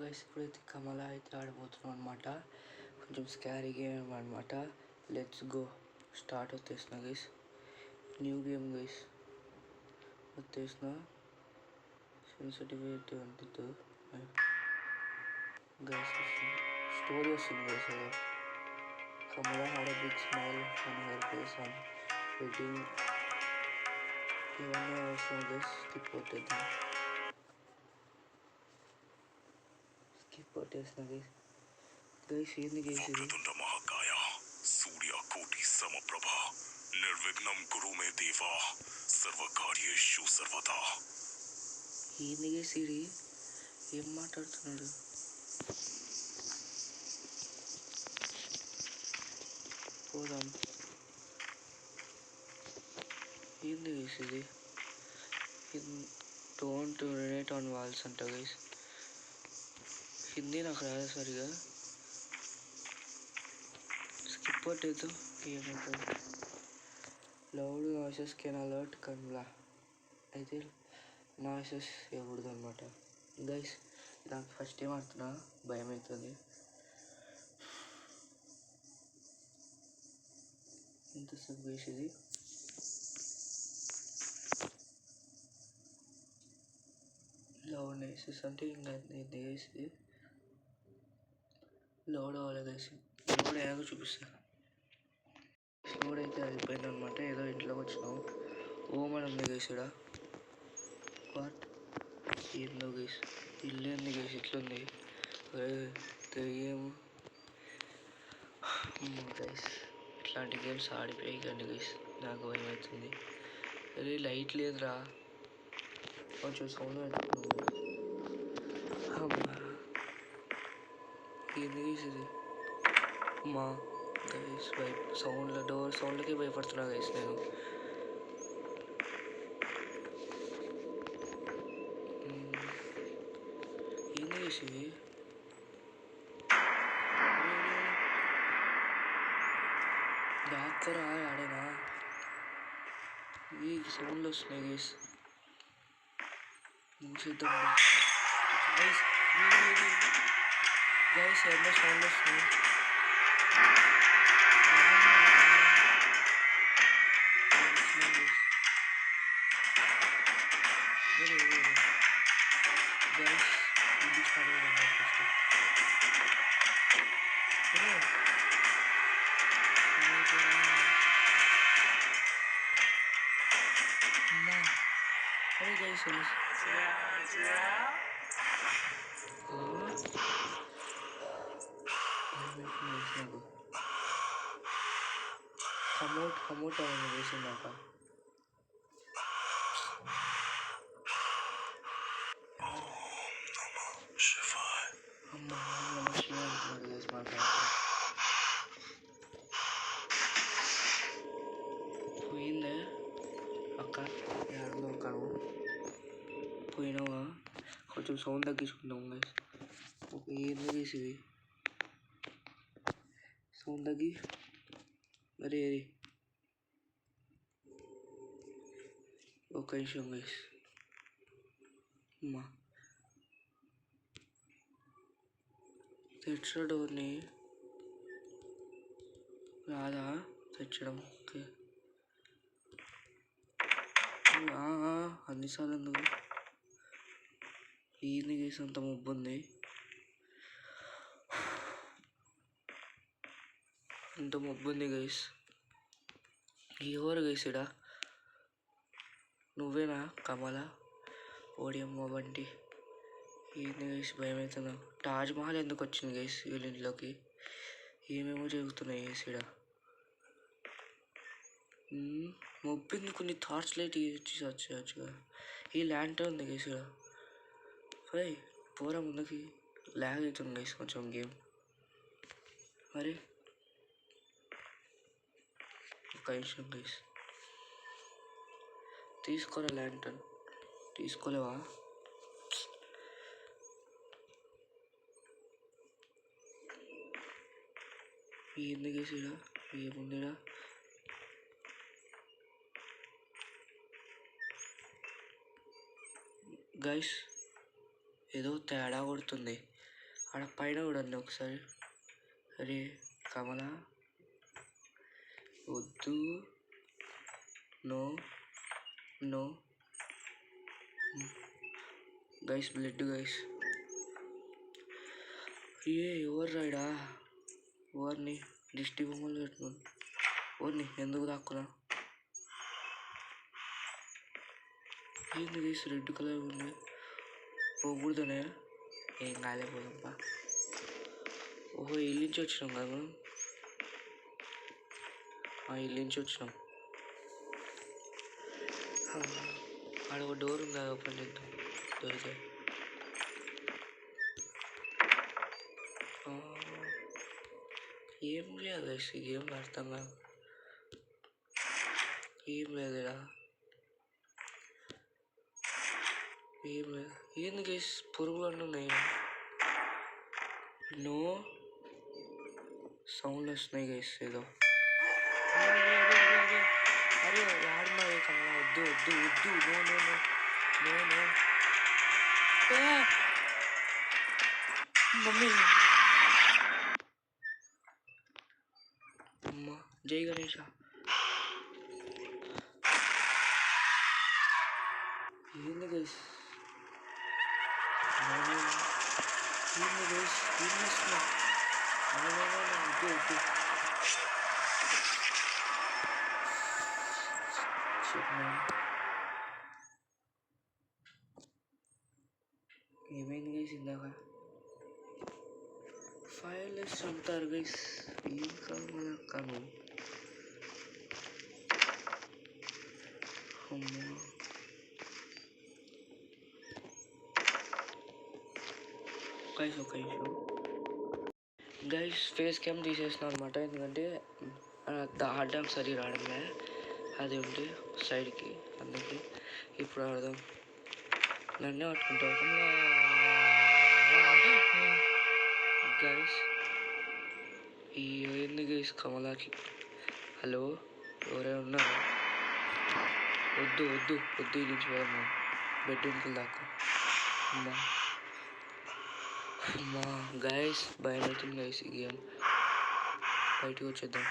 Guys ఇప్పుడైతే కమల అయితే ఆడబోతున్నాం అనమాట. కొంచెం స్కారీ గేమ్ అనమాట. లెట్స్ గో స్టార్ట్ వచ్చేసిన గైస్. న్యూ గేమ్ గైస్ వచ్చేసిన. సెన్సిటివిటీ ఉంటుంది గైస్. స్టోరీ వస్తుంది guys. Kamala had a big smile on her face on waiting. ఇవన్నీ అవసరం గైస్. స్కిప్ కొట్టేద్దాం. కొట్టేసిన గైస్. గైస్ ఏంది గైస్ ఇది? మహాకాయ సూర్య కోటి సమప్రభ నిర్విఘ్నం కురు మే దేవా సర్వకార్యేషు సర్వదా. ఏంది గైస్ ఇది? ఏం మాట్లాడుతున్నాడు? పోదాం. ఏంది గైస్ ఇది? డోంట్ యురినేట్ ఆన్ వాల్స్ అంట గైస్. హిందీ నాకు రాదు సరిగా. స్కిప్ కొట్టేద్దాం. ఏమంటారు? లౌడ్ నాయిసెస్ కెన్ అలర్ట్ కమలా. అయితే నాయిసెస్ ఇవ్వకూడదు అనమాట గైస్. నాకు ఫస్ట్ టైం ఆడుతున్నా, భయం అవుతుంది. ఎంతసేపు గైస్ ఇది? లౌడ్ నాయిసెస్ అంటే ఇంకా ఏంది గైస్ ఇది? లోడ్ అవ్వాలి గైస్. లోడ్ అయ్యాక చూపిస్తా. లోడ్ అయితే అయిపోయింది అనమాట. ఏదో ఇంట్లోకి వచ్చినాం. ఓమన్ ఉంది గైస్ ఇక్కడ. వాట్ ఏందో గైస్? ఇల్లు ఏంది గైస్ ఇట్లుంది? Game guys. ఇట్లాంటి గేమ్స్ ఆడిపోయి కానీ గైస్ నాకు భయం అవుతుంది. అరే లైట్ లేదురా, కొంచెం సౌండ్ పెట్టుకున్నాము. ఏంది గైస్ ఇది? మా గైస్ సౌండ్ల డోర్ సౌండ్లకి భయపడుతున్నా గైస్ నేను. ఏంది గైస్ ఇది? దాక్కరా ఆడేనా? ఈ సౌండ్లు వస్తున్నాయి గైస్. చూద్దాం గైస్. గైస్ ఎన్నో సౌండ్ వస్తున్నాయి. గైస్ ఇది చదవడం ఫస్ట్. అరే గైస్ కమౌట్ అవన్నీ వేసిందాక. అమ్మా నమస్తే అంటున్నాడు గైస్. పోయిందే అక్క. ఏడుందో అక్క నువ్వు పోయినావా? కొంచెం సౌండ్ తగ్గించుకుందాం గైస్. ఏందో గైస్ ఇది? సౌండ్ తగ్గి. అరే ఒక నిమిషం గైస్. అమ్మా తెచ్చా డోర్ని రాదా తెచ్చడం? ఓకే అన్నిసార్లు ఎందుకు? ఏంది గైస్ అంత మబ్బు ఉంది? అంత మబ్బు ఉంది గైస్. ఎవరు గైస్ ఇడా? నువ్వేనా కమల? ఓడియమ్మ బంటి. ఏంది గైస్ భయం అవుతుందా? తాజ్ మహల్ ఎందుకు వచ్చింది గైస్ వీళ్ళ ఇంట్లోకి? ఏమేమో జరుగుతున్నాయి గైస్ ఇక్కడ. మొబ్బింది. కొన్ని థాట్స్ లైట్ ఇచ్చి వచ్చేయచ్చుగా. ఈ ల్యాంటర్న్ ఉంది గైస్ ఇక్కడ. అరే పోరా ముందుకి. ల్యాగ్ అవుతుంది గైస్ కొంచెం గేమ్. మరి ఒక నిమిషం గైస్. తీసుకోరా ల్యాంటర్న్. తీసుకోలేవా? ఏంది గైస్ ఇక్కడ? ఏముందిరా? గైస్ ఏదో తేడా కొడుతుంది. ఆడ పైన చూడండి ఒకసారి. అరే కమల వద్దు, no no guys, blood guys. ఎవరు రాయడా? ఎవరిని దిష్టి బొమ్మలు పెట్టుకుని ఎవరిని ఎందుకు దాక్కున్నా? ఏంది గైస్ రెడ్ కలర్ ఉంది? పోకూడదనే ఏం కాలేకపోదాంపా. ఓహో ఇల్లు నుంచి వచ్చినాం కదా మనం. ఇల్లు నుంచి వచ్చినాం. ఆడ ఒక డోర్ ఉంది, అది ఓపెన్ చేద్దాం దొరికే. ఏం లేదు గైస్, ఏం అర్థం కాదు. ఏం లేదురా, ఏం లేదు. ఏంది గైస్ పురుగులు అన్నీ ఉన్నాయి. నో సౌండ్ వస్తున్నాయి గైస్ ఏదో. అరే ఆడున్నాయి కమలా, వద్దు వద్దు వద్దు, no no no no no. Mummy అమ్మ జై గణేష. ఏంది గైస్, ఏంది గైస్, ఏం చేస్తున్నా? వద్దు వద్దు. ఏమైంది గైస్ ఇందాక? ఫైర్లెస్ చంపుతారు గైస్. ఏం కావాలి కాను. అమ్మా గైస్ ఒక నిమిషం గైస్, ఫేస్ క్యామ్ తీసేసిన అనమాట. ఎందుకంటే ఆడడానికి సరి రావడమే అది ఉంటే సైడ్కి, అందుకే ఇప్పుడు ఆడదాం. నన్నే పట్టుకుంటావు గైస్. ఏంది గైస్ కమలాకి? హలో ఎవరైనా ఉన్నారు? వద్దు వద్దు వద్దు, నుంచి పోదాము బెడ్రూమ్కి దాకా. అమ్మా అమ్మా గైస్ భయం అవుతుంది గైస్. ఈ గేమ్ బయటకు వచ్చేద్దాం.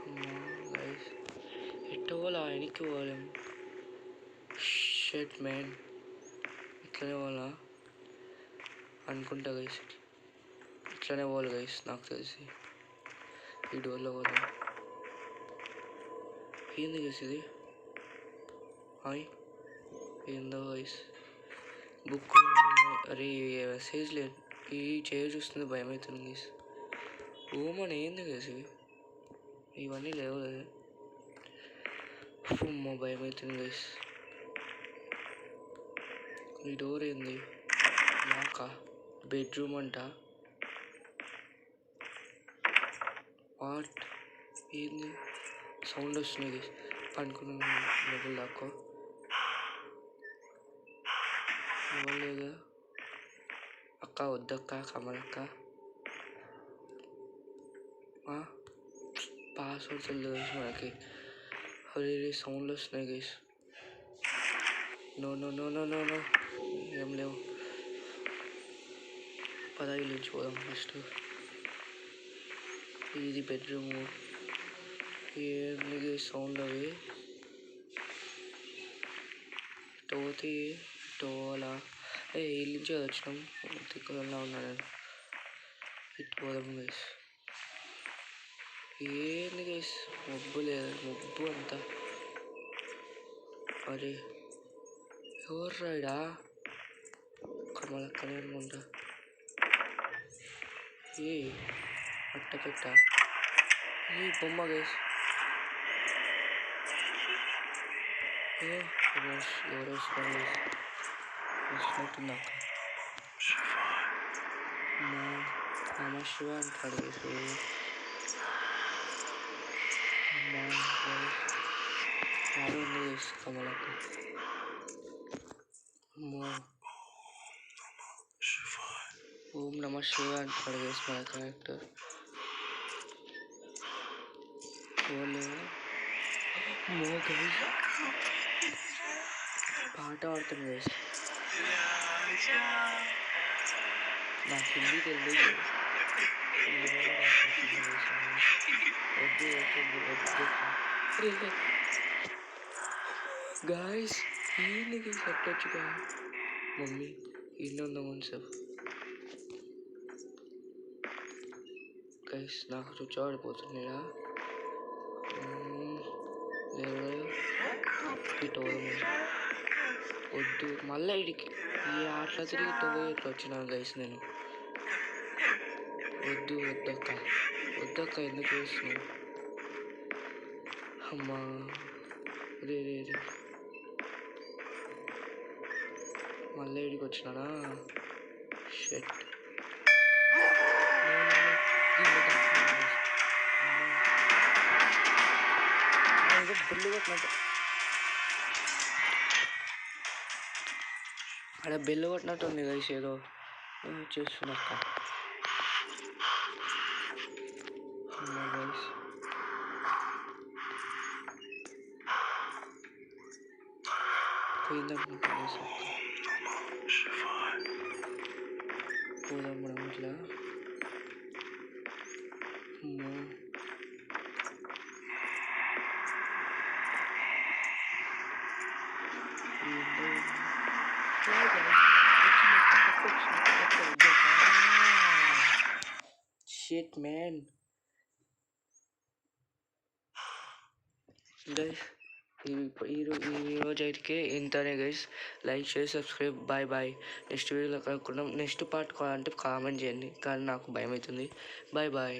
అమ్మా గైస్ ఎట్ట పోలా? వెనక్కి పోలేం. షెట్ మ్యాన్, ఇట్లనే పోలా అనుకుంటా గైస్. ఇట్లనే పోవాలి గైస్ నాకు తెలిసి. ఈ డోర్లో పోదాం. ఏంది గైస్ ఇది? హాయ్ ఏందో గైస్ బుక్. అరే మెసేజ్ లేదు. ఈ చైర్ చూస్తుంది భయం అవుతుంది గైస్. ఓమన్ ఏంది గైస్ ఇవన్నీ లేవు కదా. అమ్మో భయం అవుతుంది గైస్. ఈ డోర్ ఏంది? నాకా బెడ్రూమ్ అంట. వాట్ ఏంది సౌండ్ వస్తుంది గైస్? పనుకున్న లెవెల్ దాకా ఇవ్వలేదు. అక్క వద్దక్క, కమలక్క. పాస్వర్డ్ తెలియదు గైస్ మనకి. అరే సౌండ్లు వస్తున్నాయి guys. No no no no no no ఏం లేవు. పదవి నుంచి పోదాం ఫస్ట్. ఇది బెడ్రూము. ఏంది సౌండ్ అవి? పోతే టోలా ఇల్లు నుంచి వచ్చినాం. తిక్కలా ఉన్నాను. ఇటు పోదాం గైస్. ఏంది గైస్ మబ్బు లేదు, మబ్బు అంతా. అరే ఎవరు రాయడా? కమలక్కనే అనుకుంటా. ఏ అట్ట పెట్ట ఈ బొమ్మ గైస్. ఎవరు వస్తున్నారు వచ్చినట్టుంది అక్క. నమ శివ అంటాడు గైస్. ఆడు ఉంది గైస్ కమలక్క. ఓం నమ శివ అంటాడు గైస్ మన క్యారెక్టర్. పాట పాడుతుంది గైస్. నాకు హిందీ తెలియదు. గాయస్ ఈయనకి చెప్పొచ్చుగా మమ్మీ ఇన్ని ఉందామని సార్. గైస్ నాకు రుచాడిపోతున్నాయా వద్దు మళ్ళీ ఇడికి ఈ ఆటలో తిరిగి ఇట్లా వచ్చినాను గైస్ నేను. వద్దక్క ఎందుకు వేస్తున్నావు అమ్మా. రే మళ్ళీ ఇడికి వచ్చినానా షెట్. బిల్లు కొట్టినట్టు అక్కడ బిల్లు కొట్టినట్టు ఉంది గైస్. ఏదో చేస్తున్నక్క గైస్. పోయిందనుకుంటా గైస్. పోదాం మనం ఇట్లా. Shit man. గైస్ ఈ రోజు అయితే ఇంతనే guys. Like share subscribe. Bye bye. Next వీడియోలో కనుక్కుందాం. నెక్స్ట్ పార్ట్ కావాలంటే కామెంట్ చేయండి, కానీ నాకు భయం అవుతుంది. Bye bye.